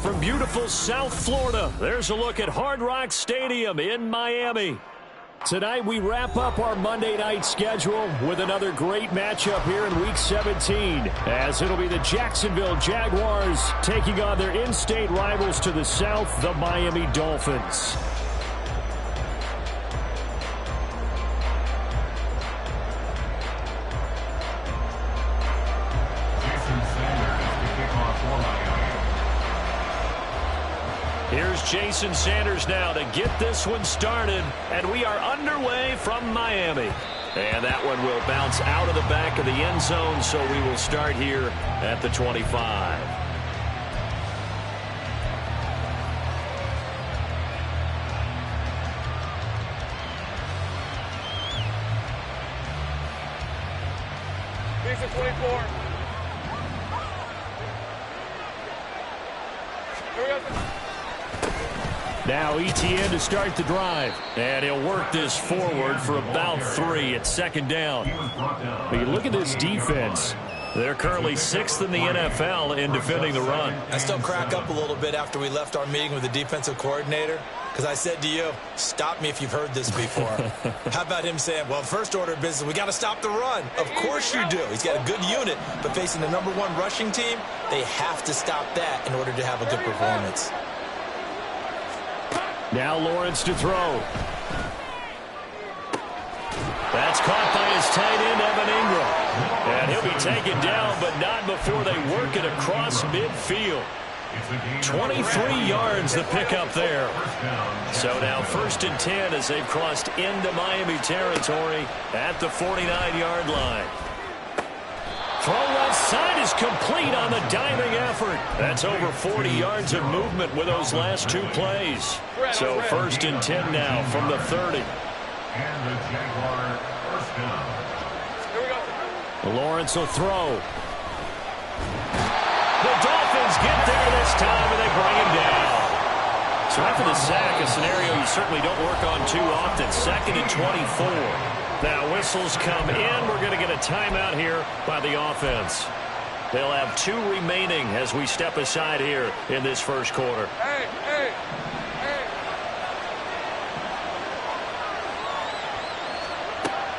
From beautiful South Florida, there's a look at Hard Rock Stadium in Miami. Tonight we wrap up our Monday night schedule with another great matchup here in Week 17, as it'll be the Jacksonville Jaguars taking on their in-state rivals to the south, the Miami Dolphins. Here's Jason Sanders now to get this one started, and we are underway from Miami. And that one will bounce out of the back of the end zone, so we will start here at the 25. Here's the 24. Here we go. Now ETN to start the drive. And he'll work this forward for about 3 at second down. But you look at this defense. They're currently 6th in the NFL in defending the run. I still crack up a little bit after we left our meeting with the defensive coordinator, because I said to you, stop me if you've heard this before. How about him saying, well, first order of business, we got to stop the run. Of course you do. He's got a good unit, but facing the #1 rushing team, they have to stop that in order to have a good performance. Now Lawrence to throw. That's caught by his tight end, Evan Ingram. And he'll be taken down, but not before they work it across midfield. 23 yards the pickup there. So now 1st and 10 as they've crossed into Miami territory at the 49-yard line. Throw left side is complete on the diving effort. That's over 40 yards of movement with those last 2 plays. So 1st and 10 now from the 30. And the Jaguar first down. Here we go. Lawrence will throw. The Dolphins get there this time, and they bring him down. So after the sack, a scenario you certainly don't work on too often. 2nd and 24. Now whistles come in. We're going to get a timeout here by the offense. They'll have 2 remaining as we step aside here in this first quarter. Hey, hey, hey.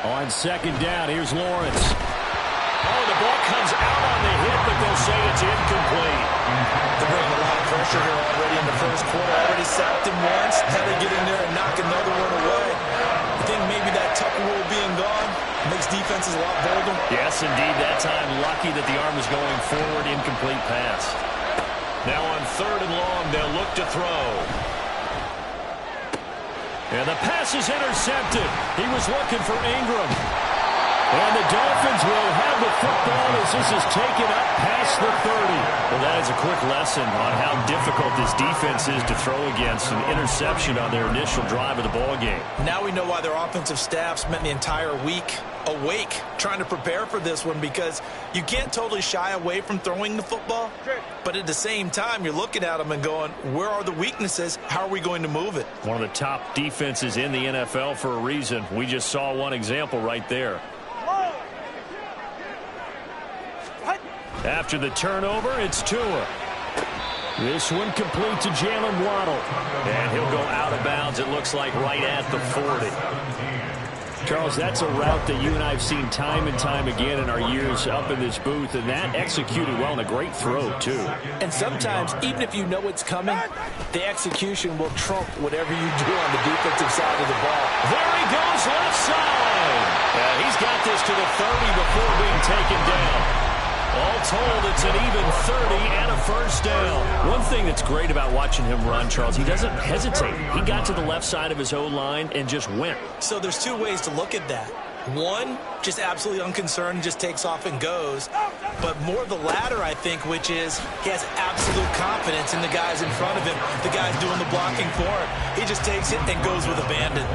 On 2nd down, here's Lawrence. Oh, the ball comes out on the hit, but they'll say it's incomplete. They're bringing a lot of pressure here already in the first quarter. Already sacked him once. Now they get in there and knock another one away. I think maybe that Tucker rule being gone makes defenses a lot bolder. Yes, indeed. That time, lucky that the arm was going forward. Incomplete pass. Now on 3rd and long, they'll look to throw. And the pass is intercepted. He was looking for Ingram. And the Dolphins will have the football as this is taken up past the 30. Well, that is a quick lesson on how difficult this defense is to throw against. An interception on their initial drive of the ball game. Now we know why their offensive staff spent the entire week awake trying to prepare for this one, because you can't totally shy away from throwing the football. But at the same time, you're looking at them and going, where are the weaknesses? How are we going to move it? One of the top defenses in the NFL for a reason. We just saw one example right there. After the turnover, it's Tua. This one complete to Jalen Waddle. And he'll go out of bounds, it looks like, right at the 40. Charles, that's a route that you and I have seen time and time again in our years up in this booth, and that executed well and a great throw, too. And sometimes, even if you know it's coming, the execution will trump whatever you do on the defensive side of the ball. There he goes, left side. He's got this to the 30 before being taken down. All told, it's an even 30 and a first down. One thing that's great about watching him run, Charles, he doesn't hesitate. He got to the left side of his O-line and just went. So there's 2 ways to look at that. One, just absolutely unconcerned, just takes off and goes. But more the latter, I think, which is he has absolute confidence in the guys in front of him, the guys doing the blocking for him. He just takes it and goes with abandon.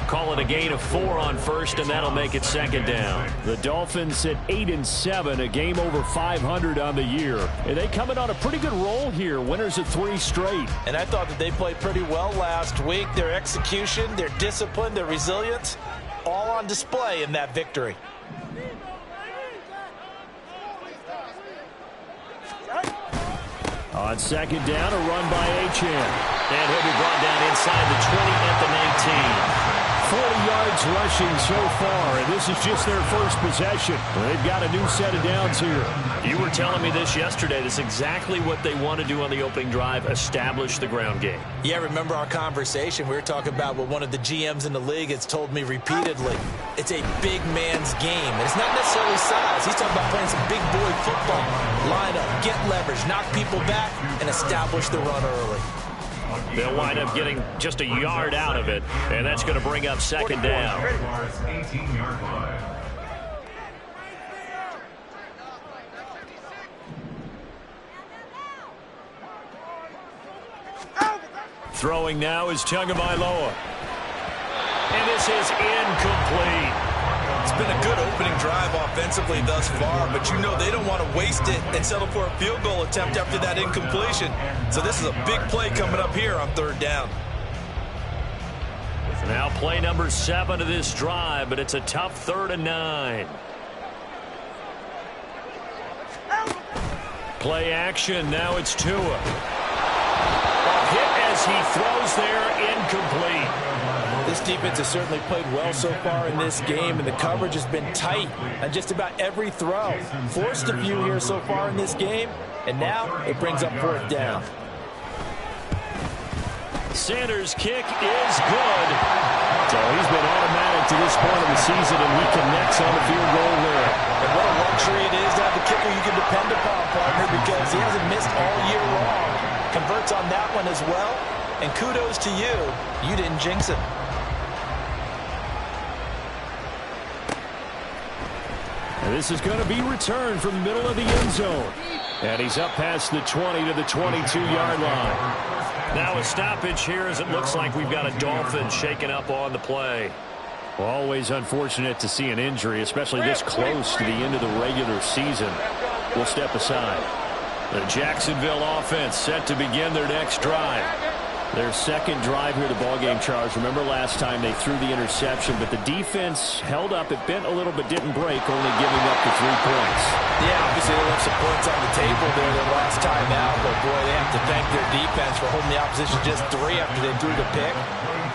Call it a gain of 4 on first, and that'll make it 2nd down. The Dolphins at 8-7, a game over 500 on the year. And they coming on a pretty good roll here, winners of 3 straight. And I thought that they played pretty well last week. Their execution, their discipline, their resilience, all on display in that victory. On second down, a run by Achane. And he'll be brought down inside the 20 at the 19. 40 yards rushing so far, and this is just their first possession. They've got a new set of downs here. You were telling me this yesterday. This is exactly what they want to do on the opening drive, establish the ground game. Yeah, remember our conversation? We were talking about what one of the GMs in the league has told me repeatedly. It's a big man's game. And it's not necessarily size. He's talking about playing some big boy football. Line up, get leverage, knock people back, and establish the run early. They'll wind up getting just a yard out of it, and that's going to bring up second down. 18-yard line. Throwing now is Tagovailoa. And this is incomplete. It's been a good opening drive offensively thus far, but you know they don't want to waste it and settle for a field goal attempt after that incompletion. So this is a big play coming up here on third down. Now play number 7 of this drive, but it's a tough 3rd and 9. Play action, now it's Tua. A hit as he throws there, incomplete. This defense has certainly played well so far in this game, and the coverage has been tight on just about every throw. Forced a few here so far in this game, and now it brings up fourth down. Sanders' kick is good. So he's been automatic to this point of the season, and he connects on the field goal there. And what a luxury it is to have a kicker you can depend upon, partner, because he hasn't missed all year long. Converts on that one as well, and kudos to you. You didn't jinx it. And this is going to be returned from the middle of the end zone. And he's up past the 20 to the 22-yard line. Now a stoppage here as it looks like we've got a Dolphin shaken up on the play. Well, always unfortunate to see an injury, especially this close to the end of the regular season. We'll step aside. The Jacksonville offense set to begin their next drive. Their second drive here, the ballgame, Charles. Remember last time they threw the interception, but the defense held up. It bent a little but didn't break, only giving up the 3 points. Yeah, obviously they left some points on the table there their last time out, but boy, they have to thank their defense for holding the opposition just 3 after they threw the pick.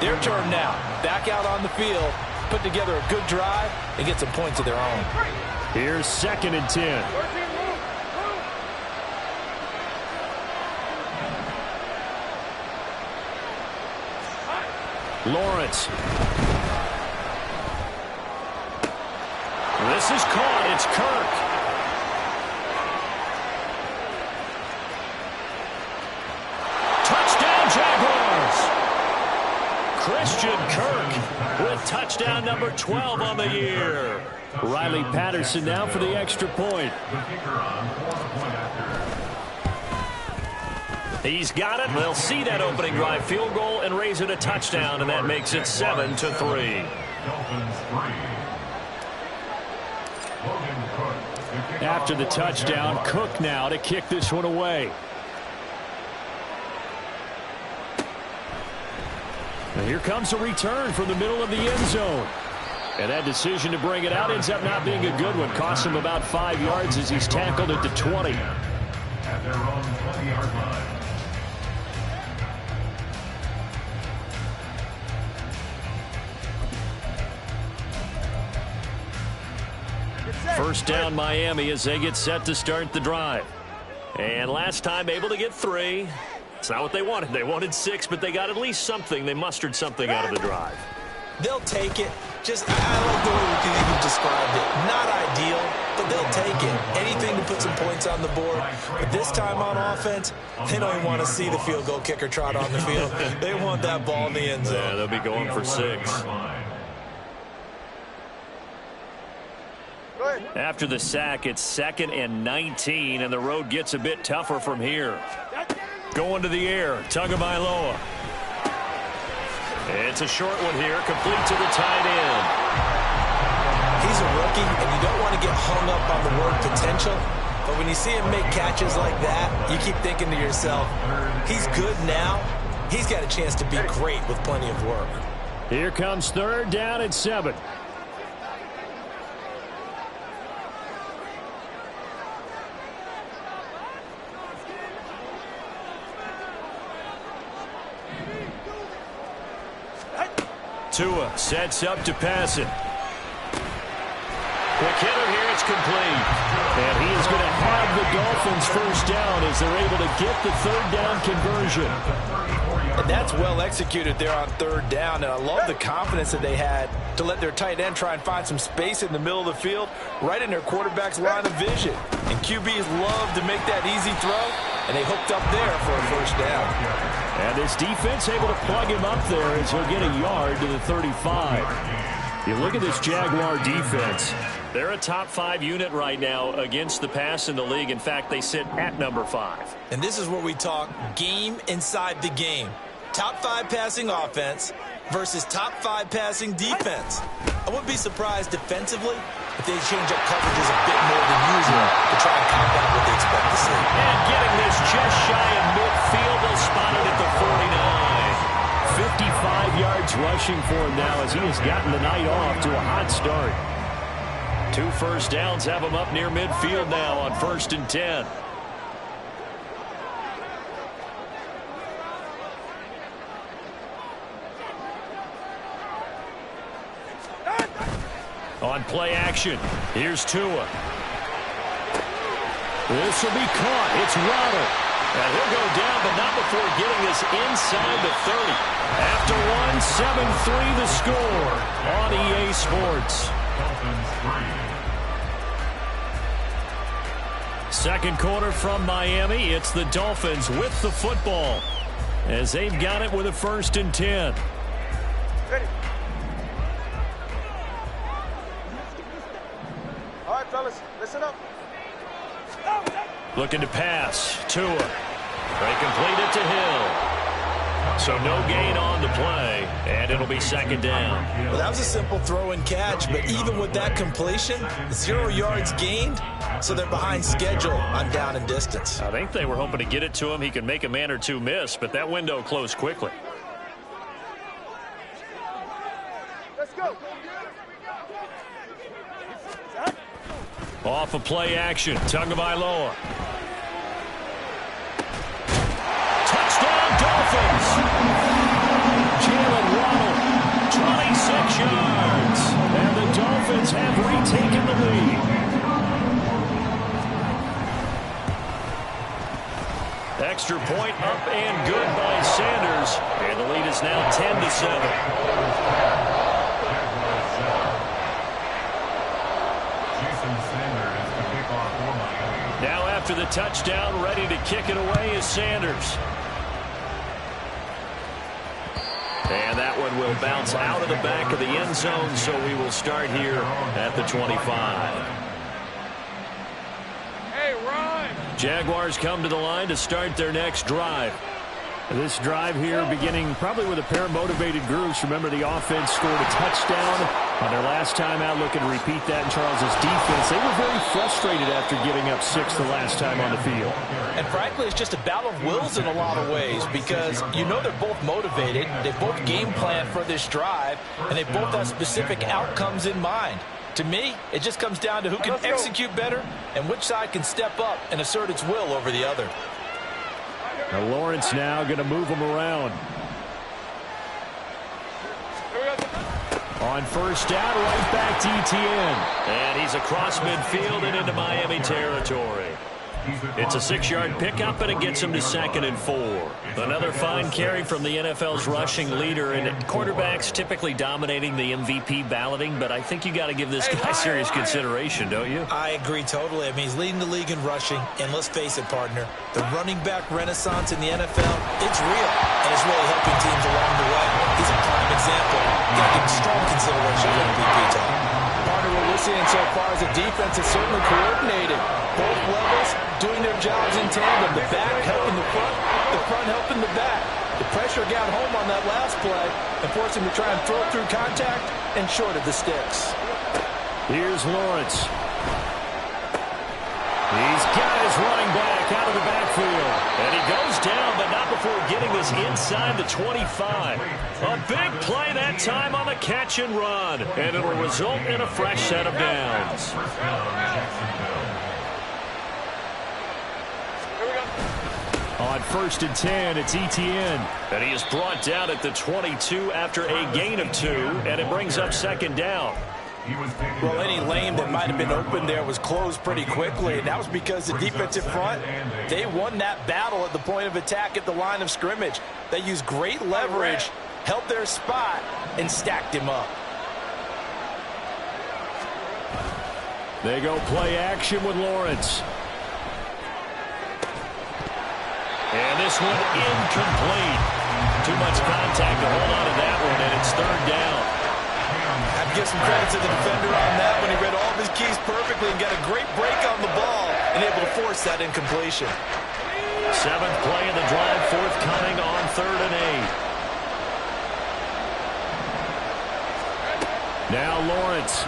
Their turn now. Back out on the field, put together a good drive, and get some points of their own. Here's 2nd and 10. Lawrence. This is caught. It's Kirk. Touchdown, Jaguars. Christian Kirk with touchdown number 12 on the year. Riley Patterson now for the extra point. He's got it. They'll see that opening drive field goal and raise it a touchdown, and that makes it 7-3. After the touchdown, Cook now to kick this one away. And here comes a return from the middle of the end zone. And that decision to bring it out ends up not being a good one. Costs him about 5 yards as he's tackled at the 20. At their own 20-yard line. First down, Miami, as they get set to start the drive. And last time able to get 3. It's not what they wanted. They wanted 6, but they got at least something. They mustered something out of the drive. They'll take it. Just, I like the way you described it. Not ideal, but they'll take it. Anything to put some points on the board. But this time on offense, they don't even want to see the field goal kicker trot on the field. They want that ball in the end zone. Yeah, they'll be going for 6. After the sack, it's 2nd and 19, and the road gets a bit tougher from here. Going to the air, Tagovailoa. It's a short one here, complete to the tight end. He's a rookie, and you don't want to get hung up on the word potential, but when you see him make catches like that, you keep thinking to yourself, he's good now. He's got a chance to be great with plenty of work. Here comes 3rd down and 7. Tua sets up to pass it. Quick hitter here, it's complete. And he is going to have the Dolphins first down as they're able to get the third down conversion. And that's well executed there on third down. And I love the confidence that they had to let their tight end try and find some space in the middle of the field, right in their quarterback's line of vision. And QBs love to make that easy throw, and they hooked up there for a first down. And this defense able to plug him up there as he'll get a yard to the 35. You look at this Jaguar defense. They're a top 5 unit right now against the pass in the league. In fact, they sit at number 5. And this is where we talk game inside the game. Top 5 passing offense versus top 5 passing defense. I wouldn't be surprised defensively if they change up coverages a bit more than usual to try and combat what they expect to see. And getting this just shy of midfield, they'll spot it at the 49. 55 yards rushing for him now as he has gotten the night off to a hot start. 2 first downs have him up near midfield now on 1st and 10. On play action, here's Tua. This will be caught. It's Waddle. And he'll go down, but not before getting this inside the 30. After one, 7-3 the score on EA Sports. Second quarter from Miami. It's the Dolphins with the football as they've got it with a 1st and 10. Ready. All right, fellas, listen up. Looking to pass. Tua. They complete it to Hill. So no gain on the play, and it'll be 2nd down. Well, that was a simple throw and catch, but even with that completion, 0 yards gained, so they're behind schedule on down and distance. I think they were hoping to get it to him. He could make a man or two miss, but that window closed quickly. Let's go. Off of play action. Tagovailoa. Touchdown Dolphins. Jalen Waddle, 26 yards. And the Dolphins have retaken the lead. Extra point up and good by Sanders. And the lead is now 10-7. Now after the touchdown, ready to kick it away is Sanders. And that one will bounce out of the back of the end zone, so we will start here at the 25. Hey, run! Jaguars come to the line to start their next drive. This drive here beginning probably with a pair of motivated groups. Remember, the offense scored a touchdown on their last time out. Looking to repeat that in Charles's defense. They were very frustrated after giving up 6 the last time on the field. And frankly, it's just a battle of wills in a lot of ways because you know they're both motivated. They both game plan for this drive, and they both have specific outcomes in mind. To me, it just comes down to who can execute better and which side can step up and assert its will over the other. Now Lawrence now going to move him around. On 1st down, right back to ETN. And he's across midfield and into Miami territory. It's a 6-yard pickup, and it gets him to 2nd and 4. Another fine carry from the NFL's rushing leader, and quarterbacks typically dominating the MVP balloting, but I think you got to give this guy serious consideration, don't you? I agree totally. I mean, he's leading the league in rushing, and let's face it, partner, the running back renaissance in the NFL, it's real, and it's really helping teams along the way. He's a prime example. You got to give him strong consideration for MVP talk. Partner, what we're seeing so far is a defense is certainly coordinated. Both levels doing their jobs in tandem. The back helping the front helping the back. The pressure got home on that last play and forced him to try and throw through contact and short of the sticks. Here's Lawrence. He's got his running back out of the backfield. And he goes down, but not before getting this inside the 25. A big play that time on the catch and run. And it'll result in a fresh set of downs. On 1st and 10, it's Etienne. And he is brought down at the 22 after a gain of 2, and it brings up 2nd down. Well, any lane that might have been open there was closed pretty quickly, and that was because the defensive front, they won that battle at the point of attack at the line of scrimmage. They used great leverage, held their spot, and stacked him up. They go play action with Lawrence. And this one incomplete. Too much contact to hold on to that one, and it's 3rd down. I have to give some credit to the defender on that when he read all of his keys perfectly and got a great break on the ball and able to force that incompletion. 7th play of the drive, forthcoming on 3rd and 8. Now Lawrence.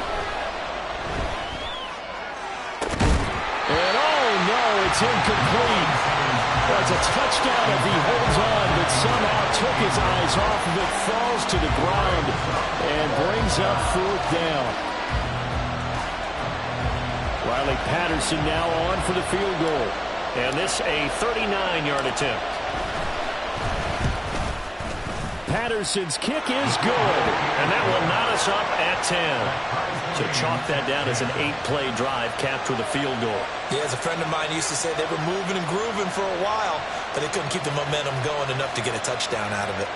And oh no, it's incomplete. It's a touchdown if he holds on, but somehow took his eyes off of it, falls to the ground, and brings up 4th down. Riley Patterson now on for the field goal. And this a 39-yard attempt. Patterson's kick is good, and that will knot us up at 10. So chalk that down as an 8-play drive capped with a field goal. Yeah, as a friend of mine used to say, they were moving and grooving for a while, but they couldn't keep the momentum going enough to get a touchdown out of it.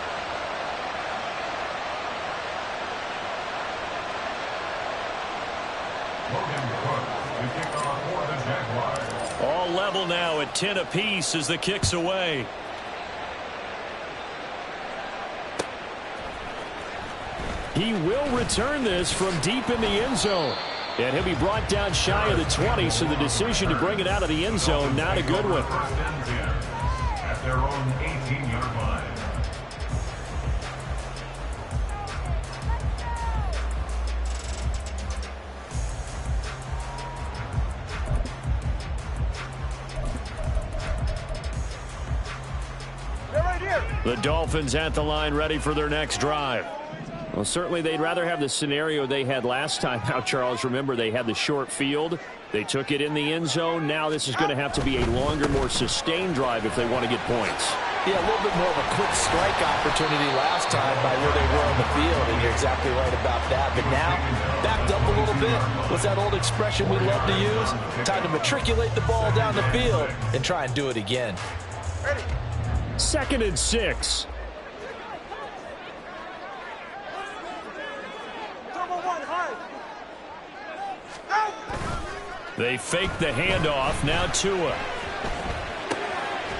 All level now at 10 apiece as the kick's away. He will return this from deep in the end zone. And he'll be brought down shy of the 20, so the decision to bring it out of the end zone, not a good one. At their own 18-yard line. They're right here. The Dolphins at the line ready for their next drive. Well, certainly they'd rather have the scenario they had last time out, Charles. Remember, they had the short field. They took it in the end zone. Now this is going to have to be a longer, more sustained drive if they want to get points. Yeah, a little bit more of a quick strike opportunity last time by where they were on the field, and you're exactly right about that. But now, backed up a little bit. What's that old expression we love to use? Time to matriculate the ball down the field and try and do it again. Ready. 2nd and 6. They fake the handoff. Now Tua.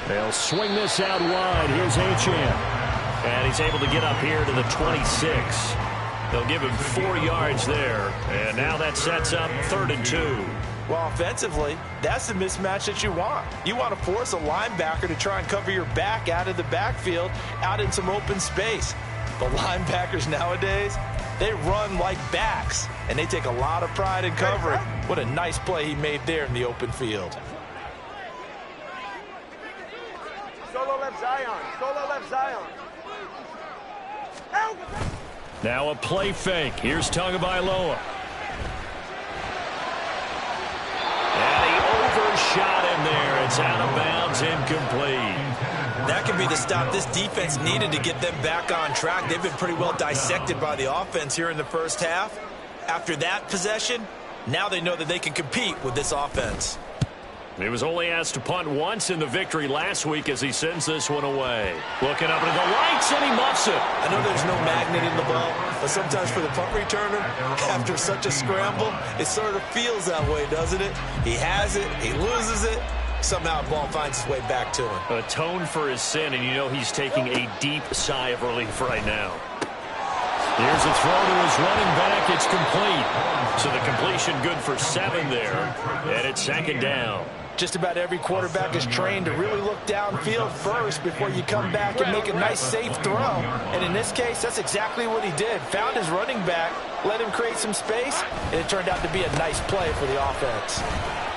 They'll swing this out wide. Here's Achane. And he's able to get up here to the 26. They'll give him 4 yards there. And now that sets up 3rd and 2. Well, offensively, that's the mismatch that you want. You want to force a linebacker to try and cover your back out of the backfield, out in some open space. The linebackers nowadays, they run like backs, and they take a lot of pride in covering. What a nice play he made there in the open field. Solo left Zion. Solo left Zion. Help! Now a play fake. Here's Tagovailoa. And he overshot him there. It's out of bounds, incomplete. That could be the stop this defense needed to get them back on track. They've been pretty well dissected by the offense here in the first half. After that possession, now they know that they can compete with this offense. He was only asked to punt once in the victory last week as he sends this one away. Looking up into the lights, and he muffs it. I know there's no magnet in the ball, but sometimes for the punt returner, after such a scramble, it sort of feels that way, doesn't it? He has it, he loses it. Somehow the ball finds its way back to him. Atone for his sin, and you know he's taking a deep sigh of relief right now. Here's a throw to his running back. It's complete. So the completion good for 7 there. And it's 2nd down. Just about every quarterback is trained to really look downfield first before you come back and make a nice, safe throw. And in this case, that's exactly what he did. Found his running back, let him create some space, and it turned out to be a nice play for the offense.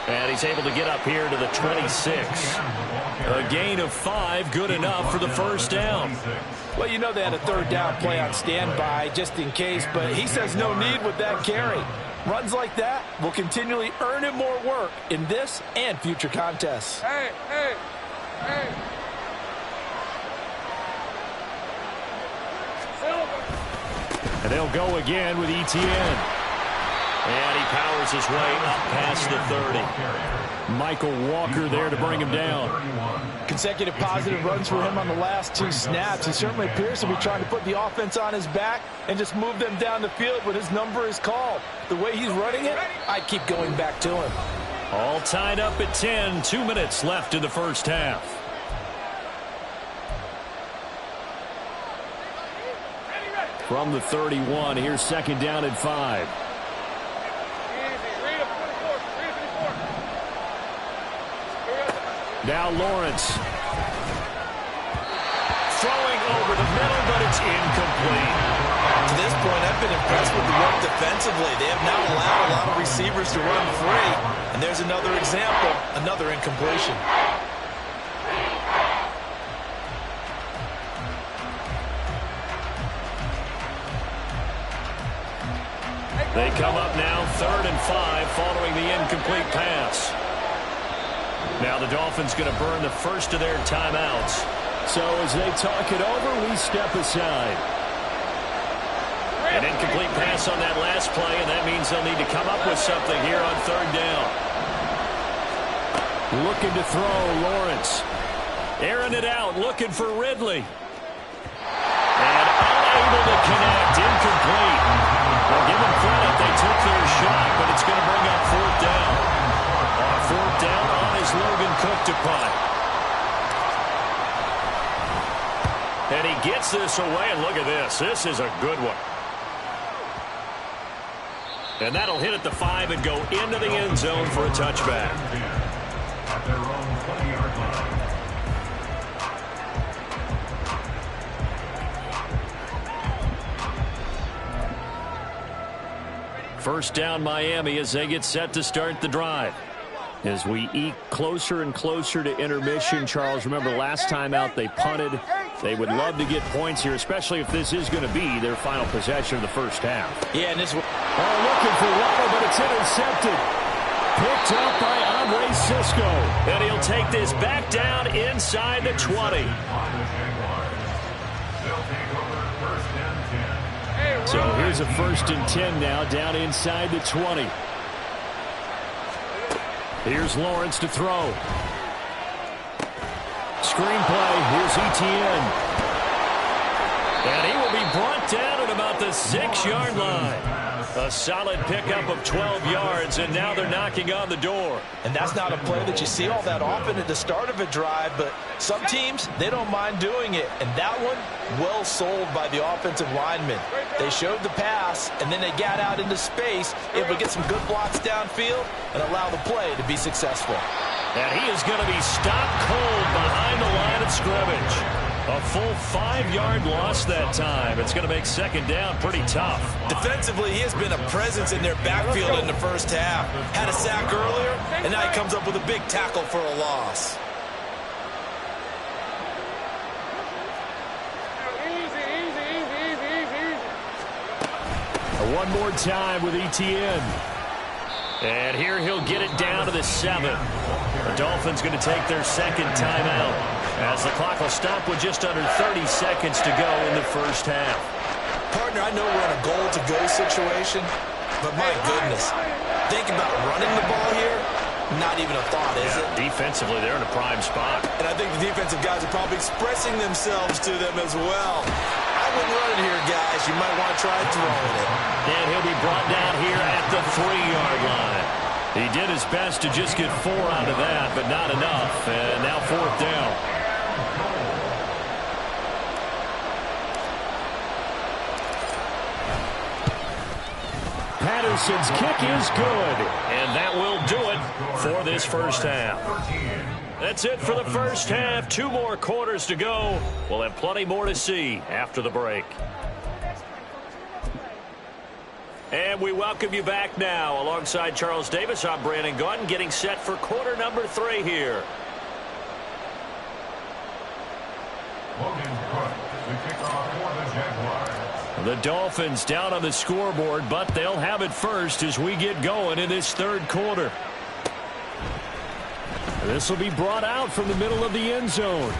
And he's able to get up here to the 26. A gain of 5, good enough for the first down. Well, you know they had a 3rd down play on standby just in case, but he says no need with that carry. Runs like that will continually earn him more work in this and future contests. Hey, hey, hey. And they'll go again with Etienne. And he powers his way up past the 30. Michael Walker there to bring him down. Consecutive positive runs for him on the last 2 snaps. He certainly appears to be trying to put the offense on his back and just move them down the field when his number is called. The way he's running it, I keep going back to him. All tied up at 10. 2 minutes left in the first half. From the 31, here's second down and 5. Now Lawrence. Throwing over the middle, but it's incomplete. To this point, I've been impressed with the work defensively. They have not allowed a lot of receivers to run free. And there's another example, another incompletion. They come up now, 3rd and 5, following the incomplete pass. Now the Dolphins going to burn the first of their timeouts. So as they talk it over, we step aside. An incomplete pass on that last play, and that means they'll need to come up with something here on 3rd down. Looking to throw, Lawrence. Airing it out, looking for Ridley. And unable to connect, incomplete. Well, give them credit, they took their shot, but it's going to bring up 4th down. On 4th down, on is Logan Cook to punt. And he gets this away, and look at this. This is a good one. And that'll hit at the 5 and go into the end zone for a touchback. At their own 20-yard line. First down Miami as they get set to start the drive. As we eke closer and closer to intermission, Charles, remember last time out they punted. They would love to get points here, especially if this is going to be their final possession of the first half. Yeah, and this one. Oh, looking for Waddle, but it's intercepted. Picked up by Andre Sisco. And he'll take this back down inside the 20. So here's a 1st and 10 now, down inside the 20. Here's Lawrence to throw. Screenplay, here's Etienne. And he will be brought down at about the 6-yard line. A solid pickup of 12 yards, and now they're knocking on the door. And that's not a play that you see all that often at the start of a drive, but some teams, they don't mind doing it. And that one, well sold by the offensive lineman. They showed the pass, and then they got out into space, able to get some good blocks downfield and allow the play to be successful. And he is going to be stopped cold behind the line of scrimmage. A full 5-yard loss that time. It's going to make second down pretty tough. Defensively, he has been a presence in their backfield in the first half. Had a sack earlier, and now he comes up with a big tackle for a loss. One more time with Etienne. And here he'll get it down to the 7. The Dolphins going to take their second timeout as the clock will stop with just under 30 seconds to go in the first half. Partner, I know we're in a goal-to-go situation, but my goodness, think about running the ball here. Not even a thought, is it? Defensively, they're in a prime spot. And I think the defensive guys are probably expressing themselves to them as well. I wouldn't run it here, guys. You might want to try throwing it. And he'll be brought down here at the 3-yard line. He did his best to just get 4 out of that, but not enough. And now 4th down. Patterson's kick is good. And that will do it for this first half. That's it for the first half. 2 more quarters to go. We'll have plenty more to see after the break. And we welcome you back now. Alongside Charles Davis, I'm Brandon Gunn, getting set for quarter number 3 here. Logan Cook, the kickoff for the Jaguars. The Dolphins down on the scoreboard, but they'll have it first as we get going in this 3rd quarter. This will be brought out from the middle of the end zone.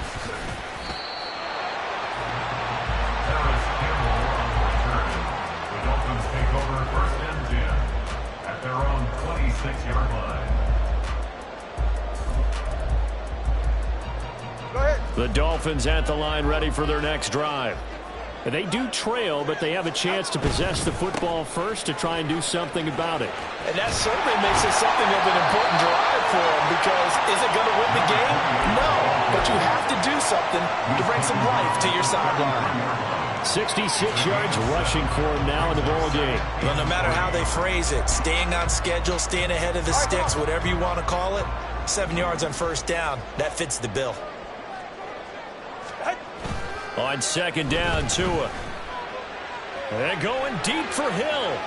6-yard line. Go ahead. The Dolphins at the line ready for their next drive. They do trail, but they have a chance to possess the football first to try and do something about it. And that certainly makes it something of an important drive for them, because is it going to win the game? No, but you have to do something to bring some life to your sideline. 66 yards rushing for him now in the ball game. Well, no matter how they phrase it, staying on schedule, staying ahead of the sticks, whatever you want to call it, 7 yards on first down, that fits the bill. On second down, Tua. They're going deep for Hill.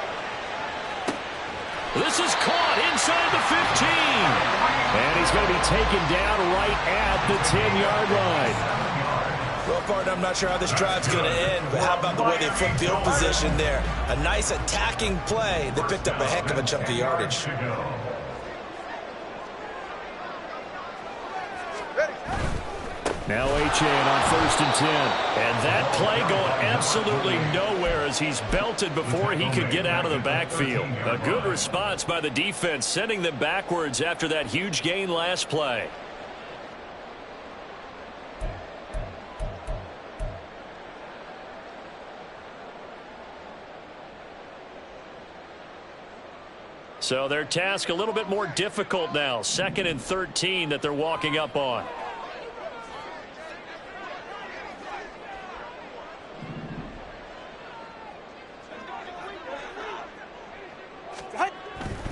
This is caught inside the 15. And he's going to be taken down right at the 10-yard line. Well, partner, I'm not sure how this drive's going to end, but how about the way they flipped field position there? A nice attacking play that picked up a heck of a chunk of yardage. Now Achane on first and 10. And that play going absolutely nowhere as he's belted before he could get out of the backfield. A good response by the defense, sending them backwards after that huge gain last play. So their task a little bit more difficult now. 2nd and 13 that they're walking up on.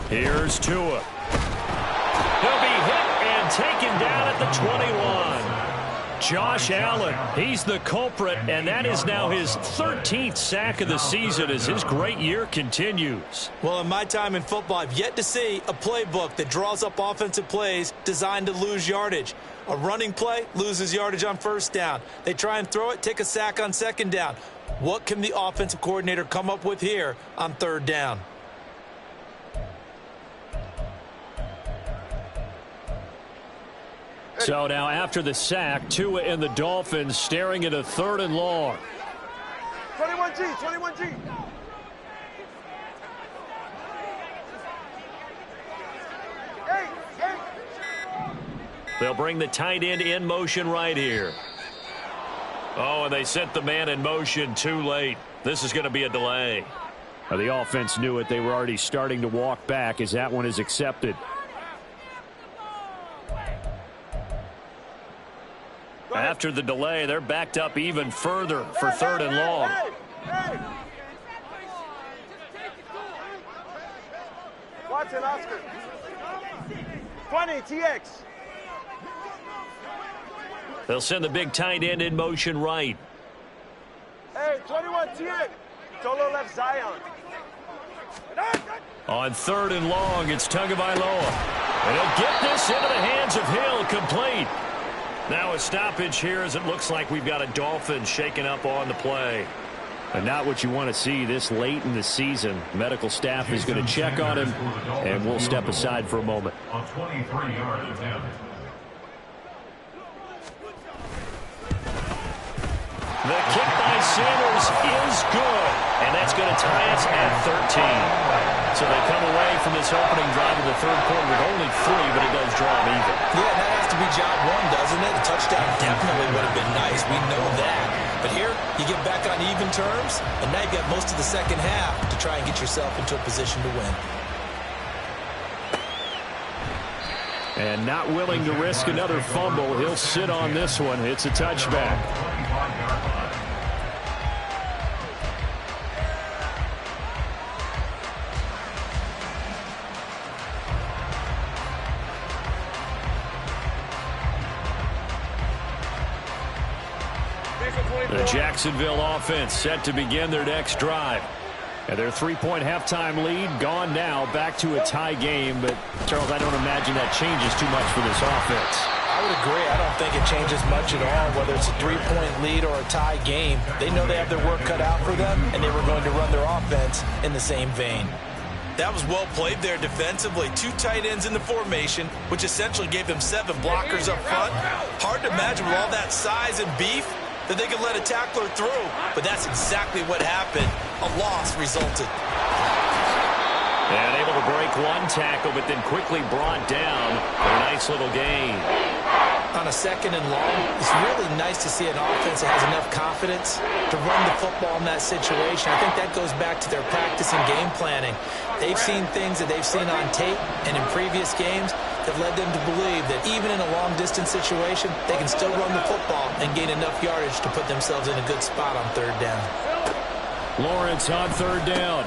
Here's Tua. He'll be hit and taken down at the 21. Josh Allen, he's the culprit, and that is now his 13th sack of the season as his great year continues. Well, in my time in football, I've yet to see a playbook that draws up offensive plays designed to lose yardage. A running play loses yardage on first down. They try and throw it, take a sack on second down. What can the offensive coordinator come up with here on third down? So now after the sack, Tua and the Dolphins staring at a 3rd and long. 21G, 21G. Hey. They'll bring the tight end in motion right here. Oh, and they sent the man in motion too late. This is going to be a delay. Now, the offense knew it. They were already starting to walk back as that one is accepted. After the delay, they're backed up even further for 3rd and long. Hey. Watson, Oscar. 20, TX. They'll send the big tight end in motion right. Hey, 21, TX. Solo left Zion. On 3rd and long, it's Tagovailoa. And he'll get this into the hands of Hill, complete. Now a stoppage here as it looks like we've got a Dolphin shaken up on the play. And not what you want to see this late in the season. Medical staff is going to check on him, and we'll step aside for a moment. On 23-yard attempt. The kick by Sanders is good, and that's going to tie us at 13. So they come away from this opening drive of the 3rd quarter with only 3, but it does draw them even. Yeah, that has to be job one, doesn't it? A touchdown definitely would have been nice. We know that. But here, you get back on even terms, and now you've got most of the second half to try and get yourself into a position to win. And not willing to risk another fumble, he'll sit on this one. It's a touchback. The Jacksonville offense set to begin their next drive. And their 3-point halftime lead gone now, back to a tie game. But, Charles, I don't imagine that changes too much for this offense. I would agree. I don't think it changes much at all, whether it's a 3-point lead or a tie game. They know they have their work cut out for them, and they were going to run their offense in the same vein. That was well played there defensively. 2 tight ends in the formation, which essentially gave them 7 blockers up front. Hard to imagine with all that size and beef that they could let a tackler through, but that's exactly what happened. A loss resulted. And able to break one tackle, but then quickly brought down for a nice little gain. On a 2nd and long, it's really nice to see an offense that has enough confidence to run the football in that situation. I think that goes back to their practice and game planning. They've seen things that they've seen on tape and in previous games that led them to believe that even in a long-distance situation, they can still run the football and gain enough yardage to put themselves in a good spot on 3rd down. Lawrence on 3rd down.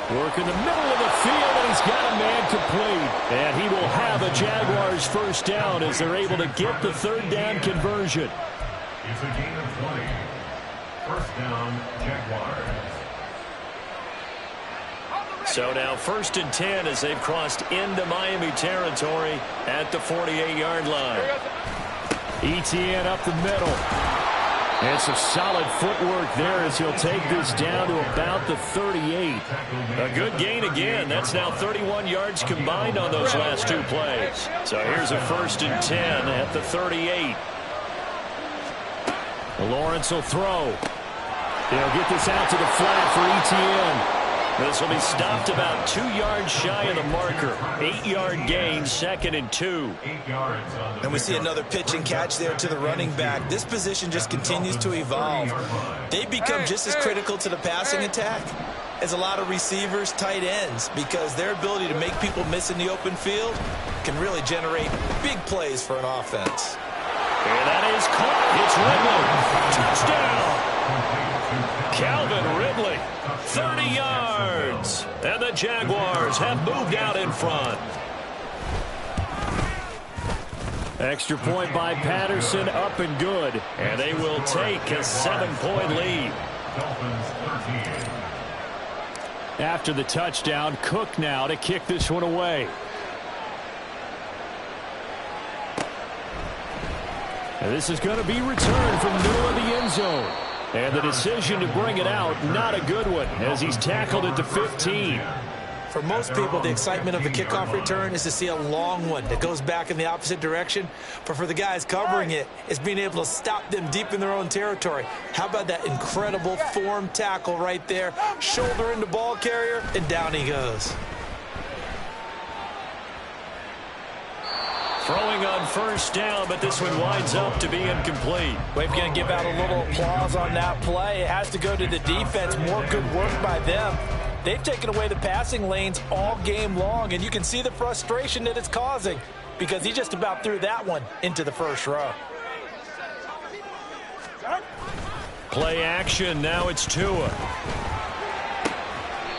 Work in the middle of the field, and he's got a man complete. And he will have a Jaguars 1st down as they're able to get the 3rd down conversion. It's a gain of 20. 1st down, Jaguars. So now 1st and 10 as they've crossed into Miami territory at the 48-yard line. Etienne up the middle. And some solid footwork there as he'll take this down to about the 38. A good gain again. That's now 31 yards combined on those last 2 plays. So here's a 1st and 10 at the 38. Lawrence will throw. He'll get this out to the flat for Etienne. This will be stopped about 2 yards shy of the marker. 8-yard gain, 2nd and 2. 8 yards on the And we see another pitch and catch there to the running back. This position just continues to evolve. They become just as critical to the passing attack as a lot of receivers, tight ends, because their ability to make people miss in the open field can really generate big plays for an offense. And that is caught. It's Ridley. Touchdown. Calvin Ridley. 30 yards. And the Jaguars have moved out in front. Extra point by Patterson, up and good. And they will take a 7-point lead. Dolphins 13. After the touchdown, Cook now to kick this one away. And this is going to be returned from the middle of the end zone. And the decision to bring it out, not a good one, as he's tackled at the 15. For most people, the excitement of the kickoff return is to see a long one that goes back in the opposite direction. But for the guys covering it, it's being able to stop them deep in their own territory. How about that incredible form tackle right there? Shoulder into ball carrier, and down he goes. Throwing on 1st down, but this one winds up to be incomplete. We're going to give out a little applause on that play. It has to go to the defense. More good work by them. They've taken away the passing lanes all game long, and you can see the frustration that it's causing because he just about threw that one into the 1st row. Play action. Now it's Tua.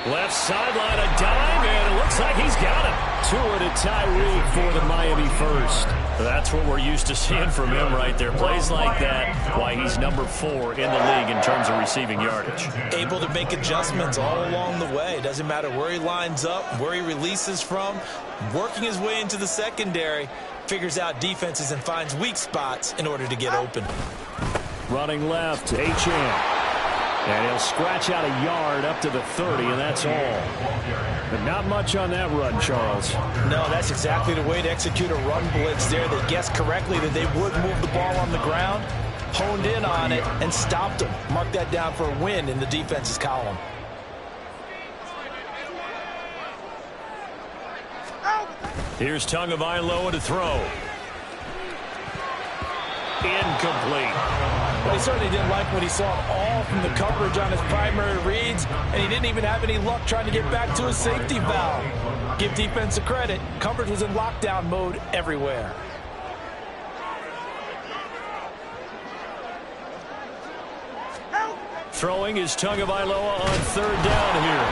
Left sideline, a dime, and it looks like he's got it. Tua to Tyreek for the Miami 1st. That's what we're used to seeing from him right there. Plays like that, why he's number 4 in the league in terms of receiving yardage. Able to make adjustments all along the way. Doesn't matter where he lines up, where he releases from. Working his way into the secondary, figures out defenses and finds weak spots in order to get open. Running left, H.M. And he'll scratch out a yard up to the 30, and that's all. But not much on that run, Charles. No, that's exactly the way to execute a run blitz there. They guessed correctly that they would move the ball on the ground, honed in on it, and stopped them. Mark that down for a win in the defense's column. Here's Tagovailoa to throw. Incomplete. Well, he certainly didn't like what he saw all from the coverage on his primary reads, and he didn't even have any luck trying to get back to his safety valve. Give defense a credit. Coverage was in lockdown mode everywhere. Throwing is Tagovailoa on 3rd down here.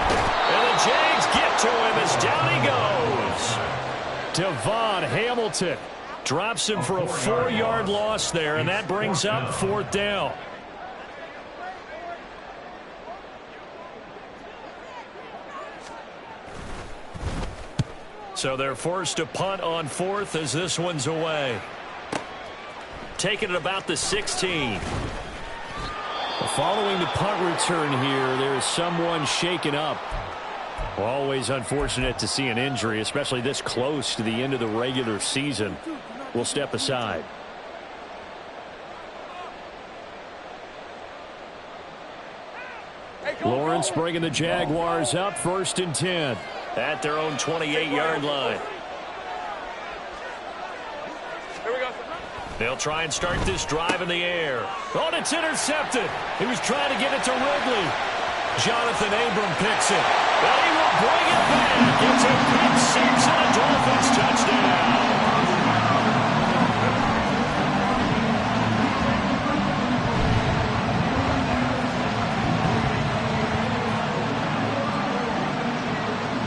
And the Jags get to him as down he goes. Devon Hamilton drops him for a 4-yard loss there, and that brings up 4th down. So they're forced to punt on 4th as this one's away. Taking it about the 16. Following the punt return here, there is someone shaken up. Always unfortunate to see an injury, especially this close to the end of the regular season. We'll step aside. Lawrence bringing the Jaguars up 1st and 10. at their own 28-yard line. Here we go. They'll try and start this drive in the air. Oh, and it's intercepted. He was trying to get it to Ridley. Jonathan Abram picks it. And he will bring it back. It's a pick six and a Dolphins touchdown.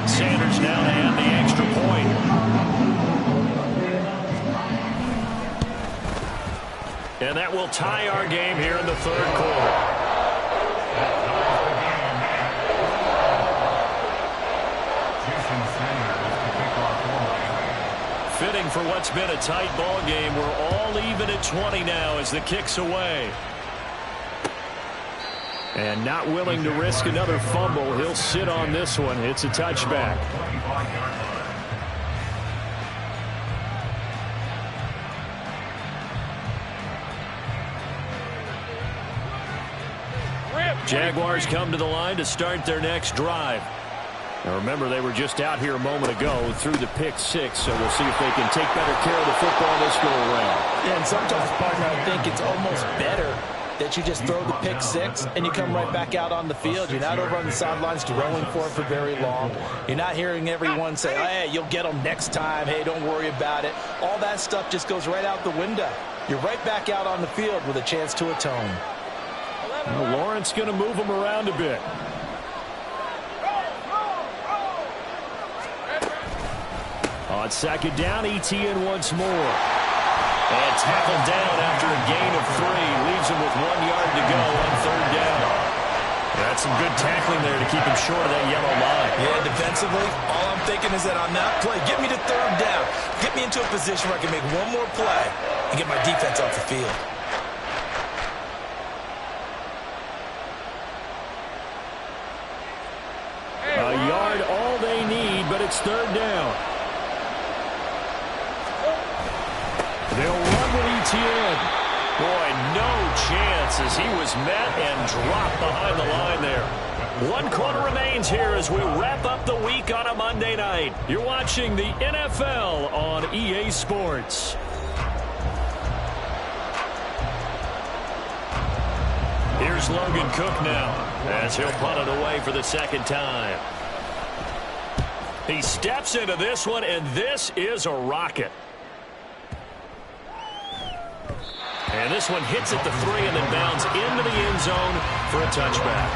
Sanders now to add the extra point. And that will tie our game here in the third quarter. Fitting for what's been a tight ball game. We're all even at 20 now as the kick's away. And not willing to risk another fumble. He'll sit on this one. It's a touchback. Jaguars come to the line to start their next drive. Now remember, they were just out here a moment ago through the pick six, so we'll see if they can take better care of the football this go around. Yeah, and sometimes, partner, I think it's almost better that you just throw the pick six and you come right back out on the field. You're not over on the sidelines dwelling for it for very long. You're not hearing everyone say, hey, you'll get them next time. Hey, don't worry about it. All that stuff just goes right out the window. You're right back out on the field with a chance to atone. Well, Lawrence going to move him around a bit. On second down, ETN once more. And tackled down after a gain of 3. Leaves him with 1 yard to go on third down. That's some good tackling there to keep him short of that yellow line. Yeah, defensively, all I'm thinking is that on that play, get me to third down. Get me into a position where I can make one more play and get my defense off the field. A yard all they need, but it's third down. They'll run with ETN. Boy, no chance as he was met and dropped behind the line there. 1 quarter remains here as we wrap up the week on a Monday night. You're watching the NFL on EA Sports. Here's Logan Cook now as he'll punt it away for the second time. He steps into this one, and this is a rocket. And this one hits at the 3 and then bounds into the end zone for a touchback.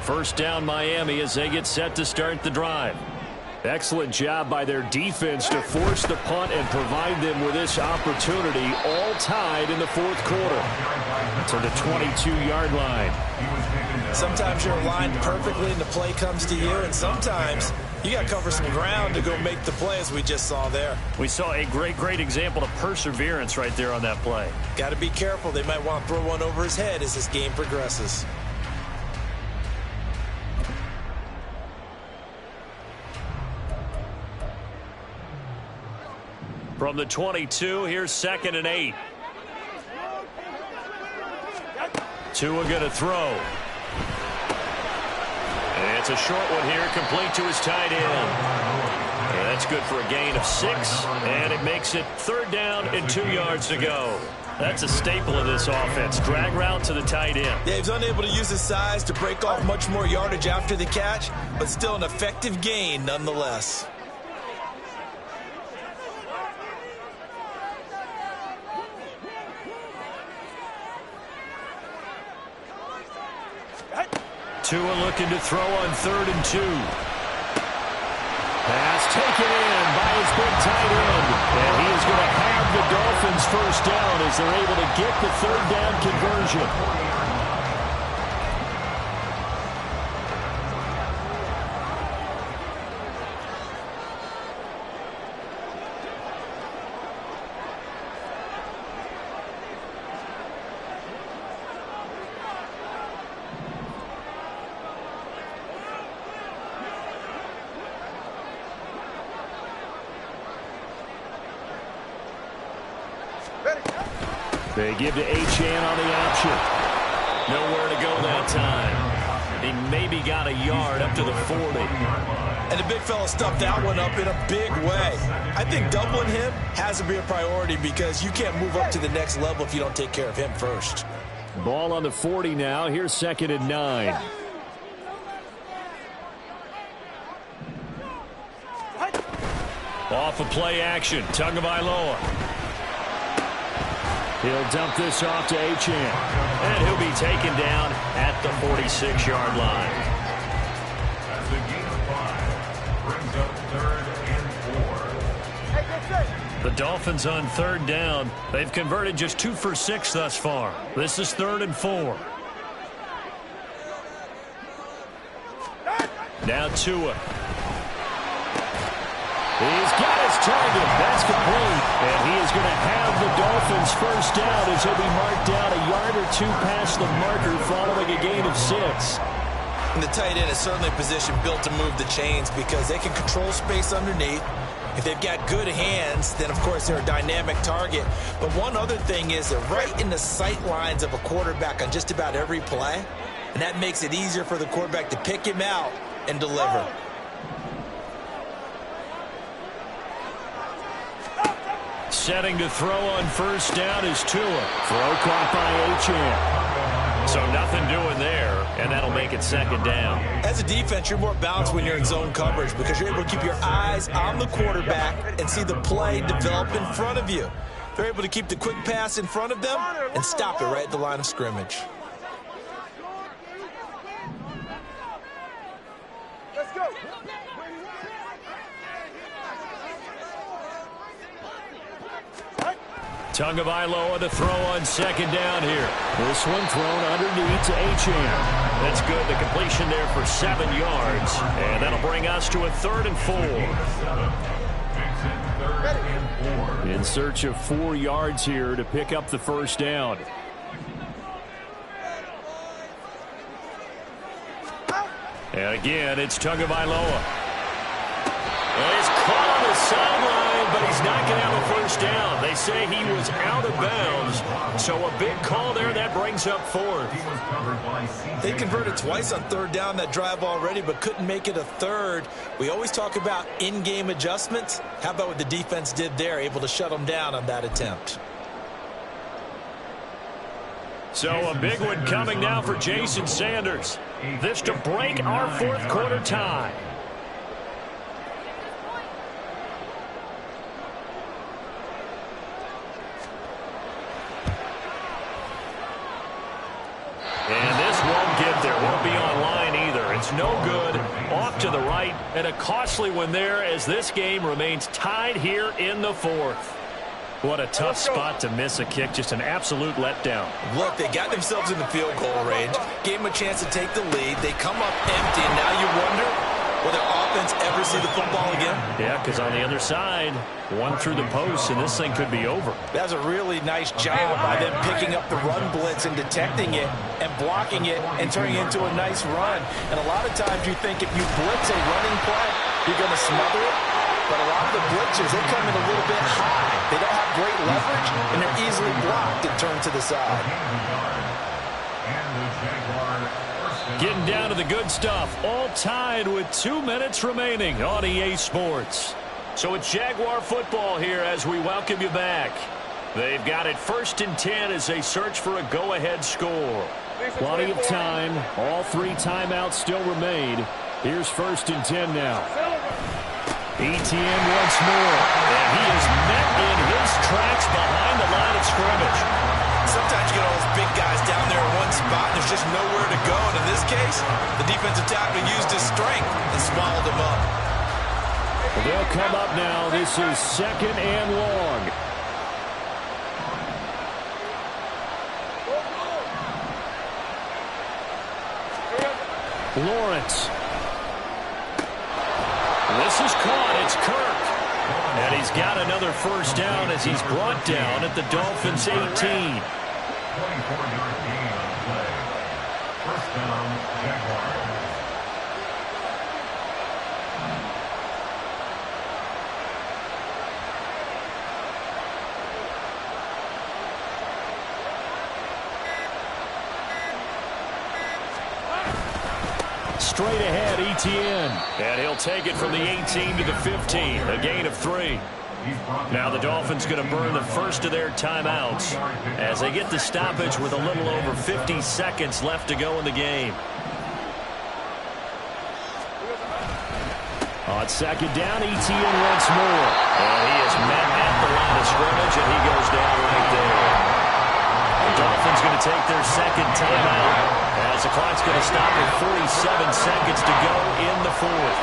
First down Miami as they get set to start the drive. Excellent job by their defense to force the punt and provide them with this opportunity, all tied in the fourth quarter to the 22-yard line. Sometimes you're aligned perfectly and the play comes to you, and sometimes you got to cover some ground to go make the play, as we just saw there. We saw a great example of perseverance right there on that play. Got to be careful. They might want to throw one over his head as this game progresses. From the 22, here's 2nd and 8. Tua going to throw. And it's a short one here, complete to his tight end. And that's good for a gain of 6, and it makes it third down and 2 yards to go. That's a staple of this offense. Drag route to the tight end. Yeah, he's unable to use his size to break off much more yardage after the catch, but still an effective gain nonetheless. Tua looking to throw on 3rd and 2. Pass taken in by his big tight end. And he is going to have the Dolphins first down as they're able to get the third down conversion. They give to Achane on the option. Nowhere to go that time. He maybe got a yard up to the 40. And the big fella stuffed that one up in a big way. I think doubling him has to be a priority because you can't move up to the next level if you don't take care of him first. Ball on the 40 now. Here's 2nd and 9. Off of play action. Tagovailoa. He'll dump this off to Achane. And he'll be taken down at the 46-yard line. As the gain of 5 brings up 3rd and 4. The Dolphins on 3rd down. They've converted just 2 for 6 thus far. This is 3rd and 4. Now Tua. He's got his target. That's complete. And he is going to have the Dolphins first down as he'll be marked down a yard or 2 past the marker following a gain of 6. And the tight end is certainly a position built to move the chains because they can control space underneath. If they've got good hands, then, of course, they're a dynamic target. But one other thing is they're right in the sight lines of a quarterback on just about every play. And that makes it easier for the quarterback to pick him out and deliver. Setting to throw on first down is Tua. Throw caught by Achane. So nothing doing there, and that'll make it 2nd down. As a defense, you're more balanced when you're in zone coverage because you're able to keep your eyes on the quarterback and see the play develop in front of you. They're able to keep the quick pass in front of them and stop it right at the line of scrimmage. Let's go. Tagovailoa to throw on 2nd down here. This one thrown underneath to Achane. That's good. The completion there for 7 yards. And that'll bring us to a 3rd and 4. In search of 4 yards here to pick up the first down. And again, it's Tagovailoa. And he's caught on the sideline, but he's not going to have a first down. They say he was out of bounds. So a big call there. That brings up 4th. They converted twice on 3rd down that drive already, but couldn't make it a 3rd. We always talk about in-game adjustments. How about what the defense did there, able to shut them down on that attempt? So a big one coming now for Jason Sanders. This to break our 4th quarter tie. And this won't get there. Won't be online either. It's no good. Off to the right. And a costly one there as this game remains tied here in the 4th. What a tough spot to miss a kick. Just an absolute letdown. Look, they got themselves in the field goal range. Gave them a chance to take the lead. They come up empty, and now you wonder, will their offense ever see the football again? Yeah, because on the other side, one through the post, and this thing could be over. That's a really nice job by them picking up the run blitz and detecting it and blocking it and turning it into a nice run. And a lot of times you think if you blitz a running play, you're going to smother it. But a lot of the blitzers, they come in a little bit high. They don't have great leverage, and they're easily blocked and turned to the side. Getting down to the good stuff. All tied with 2 minutes remaining on EA Sports. So it's Jaguar football here as we welcome you back. They've got it 1st and 10 as they search for a go-ahead score. Plenty of time. All 3 timeouts still remain. Here's 1st and 10 now. ETN once more, and he is met in his tracks behind the line of scrimmage. Sometimes you get all those big guys down there in one spot, and there's just nowhere to go. And in this case, the defensive tackle used his strength and swallowed him up. Well, they'll come up now. This is 2nd and long. Lawrence. This is caught. It's Kirk. And he's got another first down as he's brought down at the Dolphins' 18. 24-yard gain on play. First down, Jaguars. straight ahead, ETN. And he'll take it from the 18 to the 15, a gain of 3. Now the Dolphins going to burn the first of their timeouts as they get the stoppage with a little over 50 seconds left to go in the game. On second down, ETN once more. And he is met at the line of scrimmage, and he goes down right there. The Dolphins going to take their second timeout as the clock's going to stop with 47 seconds to go in the fourth.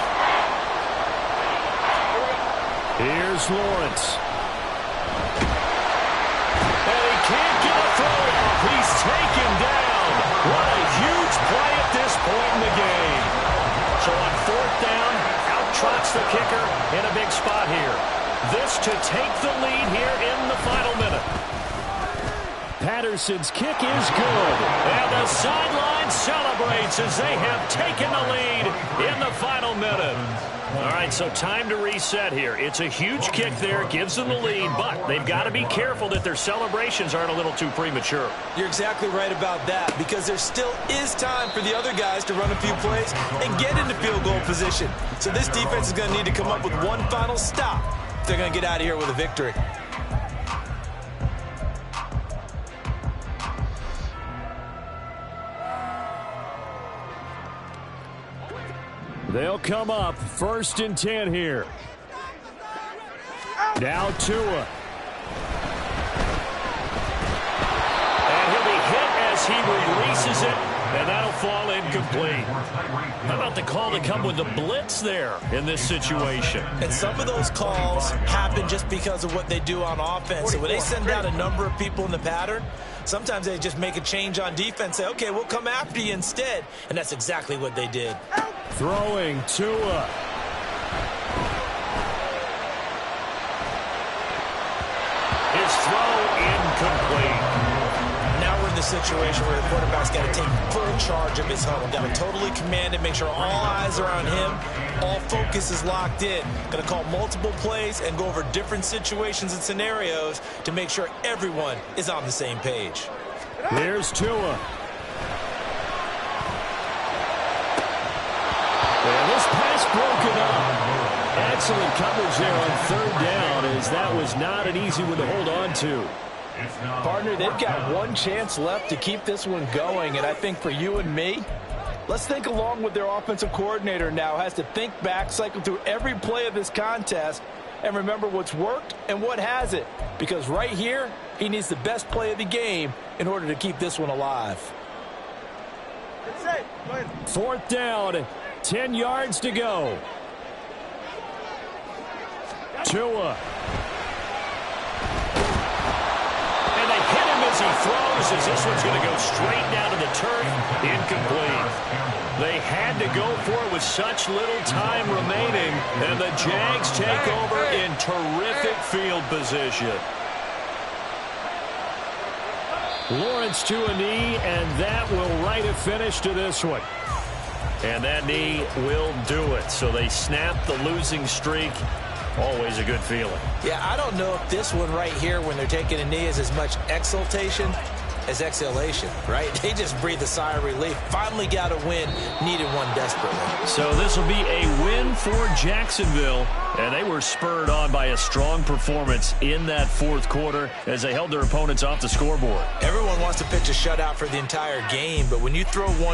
Here's Lawrence. And he can't get a throw off. He's taken down. What a huge play at this point in the game. So on fourth down, out trots the kicker in a big spot here. This to take the lead here in the final minute. Patterson's kick is good. And the sideline celebrates as they have taken the lead in the final minute. All right, so time to reset here. It's a huge kick there, gives them the lead, but they've got to be careful that their celebrations aren't a little too premature. You're exactly right about that, because there still is time for the other guys to run a few plays and get into field goal position. So this defense is going to need to come up with one final stop if they're going to get out of here with a victory. They'll come up 1st and 10 here. Now Tua. And he'll be hit as he releases it, and that'll fall incomplete. How about the call to come with the blitz there in this situation? And some of those calls happen just because of what they do on offense. So when they send out a number of people in the pattern, sometimes they just make a change on defense, say, okay, we'll come after you instead. And that's exactly what they did. Throwing Tua. His throw incomplete. Now we're in the situation where the quarterback's got to take full charge of his huddle. Got to totally command it, make sure all eyes are on him. All focus is locked in. Going to call multiple plays and go over different situations and scenarios to make sure everyone is on the same page. Here's Tua. And this pass broken up. Excellent coverage there on 3rd down, as that was not an easy one to hold on to. Partner, they've got one chance left to keep this one going, and I think for you and me, let's think along with their offensive coordinator now. Has to think back, cycle through every play of this contest, and remember what's worked and what hasn't. Because right here, he needs the best play of the game in order to keep this one alive. 4th down, 10 yards to go. Tua. And they hit him as he throws, as this one's going to go straight down to the turf. Incomplete. They had to go for it with such little time remaining, and the Jags take over in terrific field position. Lawrence to a knee, and that will write a finish to this one. And that knee will do it. So they snap the losing streak. Always a good feeling. Yeah, I don't know if this one right here, when they're taking a knee, is as much exultation as exhalation, right? They just breathe a sigh of relief. Finally got a win. Needed one desperately. So this will be a win for Jacksonville. And they were spurred on by a strong performance in that 4th quarter as they held their opponents off the scoreboard. Everyone wants to pitch a shutout for the entire game, but when you throw one